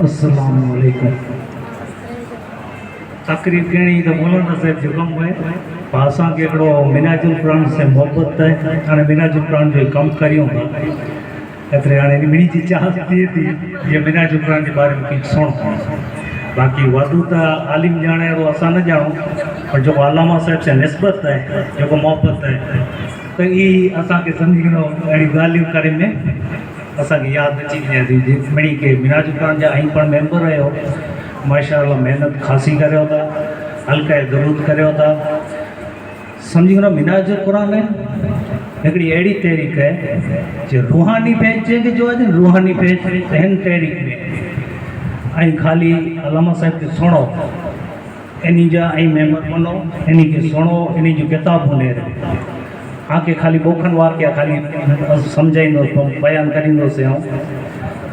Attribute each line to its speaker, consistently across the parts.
Speaker 1: अस्सलामुअलैकुम। तकरीब कहणी तो मौलाना साहब जो कम है भाषा के हिकिड़ो मिनाजुल कुरान से मोहब्बत है हाणे मिनाजुल कुरान जो कम करियूं था एतिरे हाणे मिणी जी चाहत थिए थी ये मिनाजुल कुरान के बारे में कुझु सुणो। बाक़ी वधू त आलिम ॼाणे अहिड़ो असां न ॼाणूं पर जेको अलामा साहिब सां निस्बत आहे जेको मोहब्बत आहे त ई असांखे सम्झी वञो अहिड़ियूं ॻाल्हियूं करे में असांखे यादि अची वञे थी जे मिणी के मिनाजुल कुरान जा आई पण मेंबर आहियो माशाअल्लाह मेहनत ख़ासी करियो था हल्का दरूद करियो था सम्झी वञो मिनाजुल कुरान हिकिड़ी अहिड़ी तहरीक आहे जो रूहानी पेज जंहिंखे जो आहे रूहानी पेज हिन तहरीक में ऐं ख़ाली अलामा साहिब खे सुणो इन जा ऐं मेंबर बनो इन खे सुणो इन जूं किताबूं नेर तव्हांखे ख़ाली ॿोखनि वाक्या ख़ाली सम्झाईंदो बयानु करींदोसीं ऐं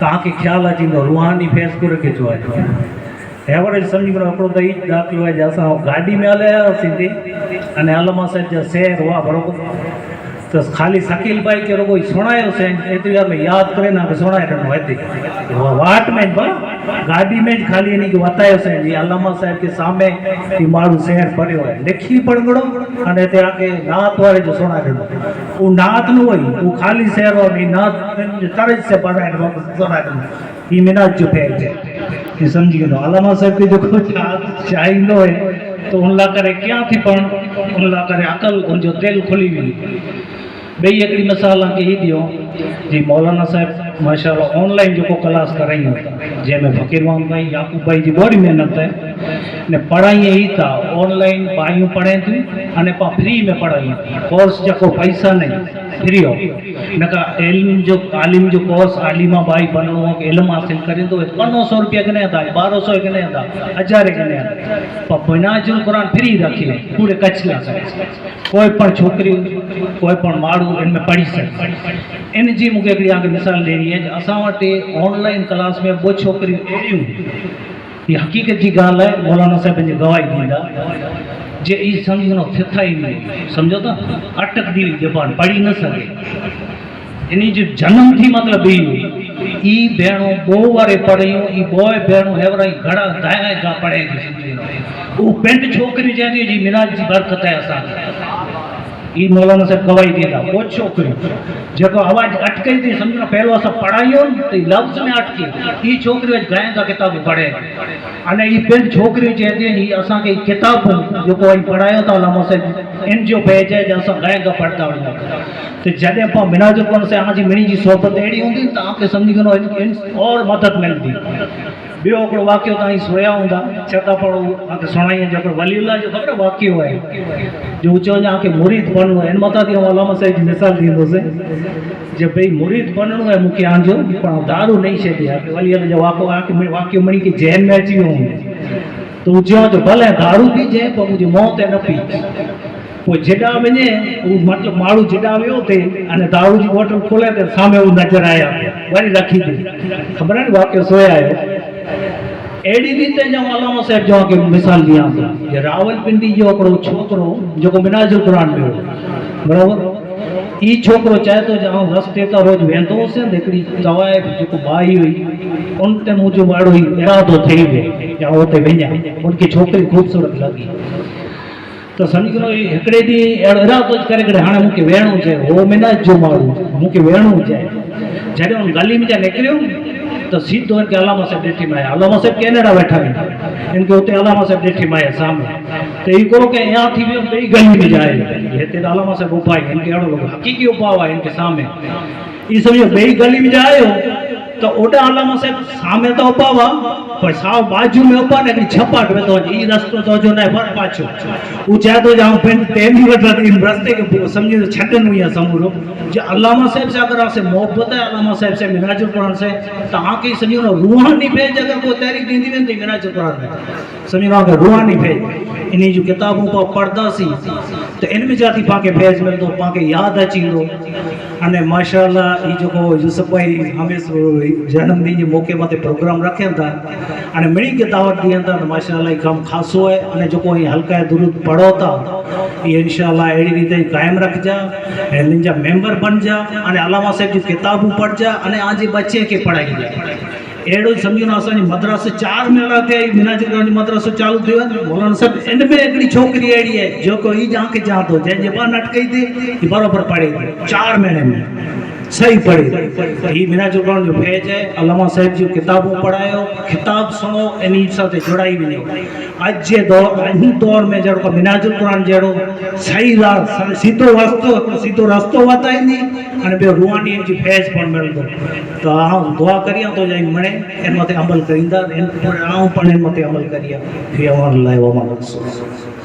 Speaker 1: तव्हांखे ख़्यालु अची वेंदो रूहानी फैज़ कुर खे जो आहे एवरेज सम्झी वञो हिकिड़ो त ई दाख़िलो आहे जो असां गाॾी में हलिया हुआसीं हिते अने अलामा साहिब जा शेर हुआ बराबरि त ख़ाली शकील भाई खे रुगो सुणायोसीं एतिरी देरि में यादि करे न सुणाए ॾिनो हिते वाट में गाॾी में ख़ाली इन खे वतायोसीं जी अलामा साहिब के सामे ही माण्हू शेर पढ़ियो आहे लिखी पढ़ंदो अने हिते आके नात वारे जो सुणाए ॾिनो उहो नात न हुई उहो ख़ाली शेर हो नात तर्ज से पढ़ाए ॾिनो सुणाए ॾिनो ही मिनाज जो फैज़ है ये समझी वञो अलामा साहिब खे जेको चाहींदो है तो उन लाइ करे कीअं थी पढ़णु उन लाइ करे अकल उनजो दिलि खुली वेंदी। ॿई हिकिड़ी मिसाल तव्हांखे ही ॾियो जी मौलाना साहिब माशाअल्लाह ऑनलाइन जेको क्लास करायूं जंहिंमें फ़कीर मोहम्मद भाई याकूब भाई जी बड़ी महिनत आहे ने पढ़ाई ई था ऑनलाइन बायूं पढ़नि थियूं अने पाण फ्री में पढ़ायूं कोर्स जेको पैसा नहीं फ्री हो न का इल्म जो आलिम जो कोर्स आलिमा भाई बनणो हो इल्म हासिल करींदो 1500 रुपया गिने था 1200 गिने था 1000 गिने पर मिनाजुल कुरान फ्री रखी पूरे कच्छ लाइ कोई पण छोकरी कोई पण माण्हू इनमें पढ़ी सके इन जी मूंखे हिकिड़ी आगे मिसाल ॾियणी आहे असां वटि ऑनलाइन क्लास में ॿ छोकिरियूं अहिड़ियूं ये हक़ीक़त जी ॻाल्हि आहे मौलाना साहिब पंहिंजी गवाही ॾींदा जे ई सम्झी वञो थिथा ई नहीं सम्झो था अटकदी हुई ज़बान पढ़ी न सघे इन जो जनम थी मतिलबु ई हुई ई भेणूं ॿो वारे पढ़ियूं ई ॿोए भेणूं हेवराई घड़ा दाया जा पढ़े थी सम्झी वञो उहो पेंट छोकिरी चवंदी जी मिनाज जी बरकत आहे असांखे ई मौलाना साहिब गवाही ॾींदा पोइ छोकिरियूं जेको आवाज़ अटके थी सम्झो पहिरियों असां पढ़ायूं त लफ़्ज़ में अटके ई छोकिरियूं गायनि था किताबूं पढ़े अने ई ॿिनि छोकिरियूं चवंदियूं आहिनि हीअ असांखे किताबूं जेको आई पढ़ायो था अलामा साहिब इन जो पेज आहे जो असां गायनि था पढ़ंदा वञूं त जॾहिं पाण मिनाजुल कुरान से तव्हांजी मिणी जी सोबत अहिड़ी हूंदी तव्हांखे सम्झी वञो और मदद मिलंदी। ॿियो हिकिड़ो वाक़ियो तव्हां सोया हूंदा छा पण तव्हांखे सुणाई जेको वलीउल्लाह जो ख़बर वाक़ियो आहे जो चओ तव्हांखे मुरीद बनणो आहे इन मथां थी अलामा साहिब जी मिसाल ॾींदुसि जे भई मुरीद बनणो आहे मूंखे आंजो पण दारू नहीं छॾी आहे वलीउल्लाह जो वाक़ियो मिणी खे जहन में अची वियो त हू चयो जो भले दारू पीजे पर मुंहिंजी मौत न पी पोइ जेॾा वञे उहो मतिलबु माण्हू जेॾा वियो थिए अने दारू जी बोतल खोले त साम्हूं हू नज़र आया वरी रखी थी ख़बर आहे न वाक़ियो सोया आयो अहिड़ी रीति जो अलामा साहिब जो के मिसाल ॾियां थो रावलपिंडी जो हिकिड़ो छोकिरो जेको मिनाजुल कुरान में हो बराबरि ई छोकिरो चाहे थो जो रस्ते तां रोज़ वेंदो हुउसि हिकिड़ी तवाए जेको भाई हुई उन ते मुंहिंजो ॾाढो ई इरादो ठही वियो या हुते वञा उनखे छोकिरी ख़ूबसूरत लॻी तो सम्झी वञो हिकिड़े ॾींहुं अहिड़ो इरादो करे करे हाणे मूंखे वेहणो हुजे हो मिनाज जो माण्हू मूंखे वेहणो हुजे जॾहिं हुन गली में जा निकिरियो तो सीधो इनके अलामा साहिब ॾिठी माए अलामा साहिब कैनेडा वेठा आहिनि इनके हुते अलामा साहिब ॾिठी माए साम्हूं त हिकिड़ो के यहाँ थी वियो ॿई गली में जाए हिते त अलामा साहिब उभा आहिनि इनके अहिड़ो लॻो हक़ीक़ी उभाव आहे इनके साम्हूं ई सम्झो ॿई गली में जाए तो ओॾा अलामा साहिब साम्हूं त उभा हुआ पर साव बाजू में उभा न हिकिड़ी छपाट में थो वञे ई रस्तो थो जो न वर पाछो हू चाहे थो जाऊं पिन तेमी वठा रस्ते खे सम्झी छॾनि हुई आहे समूरो जो अलामा साहिब से अगर आपसे मोहब्बत है अलामा साहिब से मिनाजुल कुरान से तव्हांखे सम्झो न रूहानी पेज अगर कोई तहरीक ॾींदी वेंदी मिनाजुल कुरान में सम्झो तव्हांखे रूहानी पेज इन जूं किताबूं पाण पढ़ंदासीं त इन में जाती पाण खे फैज़ मिलंदो पाण खे यादि अची वेंदो अने माशाअल्लाह ही जेको यूसुफ भाई हमेशह जन्मदिन जे मौके मथे प्रोग्राम रखनि था अने मिणी खे दावत ॾियनि था त माशाअल्लाह ही कमु ख़ासो आहे अने जेको ही हल्का दुरूद पढ़ो था ये इंशाअल्लाह अहिड़ी रीते कायम रखजा ऐं हिननि जा मेंबर बणिजा अने अलामा साहिब जी किताबूं पढ़जा अने आजे बच्चे खे पढ़ाइजा अहिड़ो ई सम्झो न असांजी मद्रास 4 मेला थिया ई मीनाजी क़ुरान जी मद्रासो चालू थियो आहे मौलाना साहिब इन में हिकिड़ी छोकिरी अहिड़ी आहे जेको ई ॼांके ॼां थो जंहिंजे ॿ नटकई थी ही बराबरि पढ़े थी 4 महीने में सही पढ़े ही मीनाजी क़ुरान जो पेज है अलामा साहिब जी किताबूं पढ़ायो किताब सुनो इन सां ते जुड़ाई वञो अॼु जे दौर में जहिड़ो मीनाजुल क़ुरान जहिड़ो सही सीधो रस्तो वताईंदी अने ॿियो रूहानी जी फैज़ पण मिलंदो त आउं दुआ करियां तो जाई मणे इन मथे अमल करींदा इन आउं पण इन मथे अमल करियां फी अमल लाइ वमन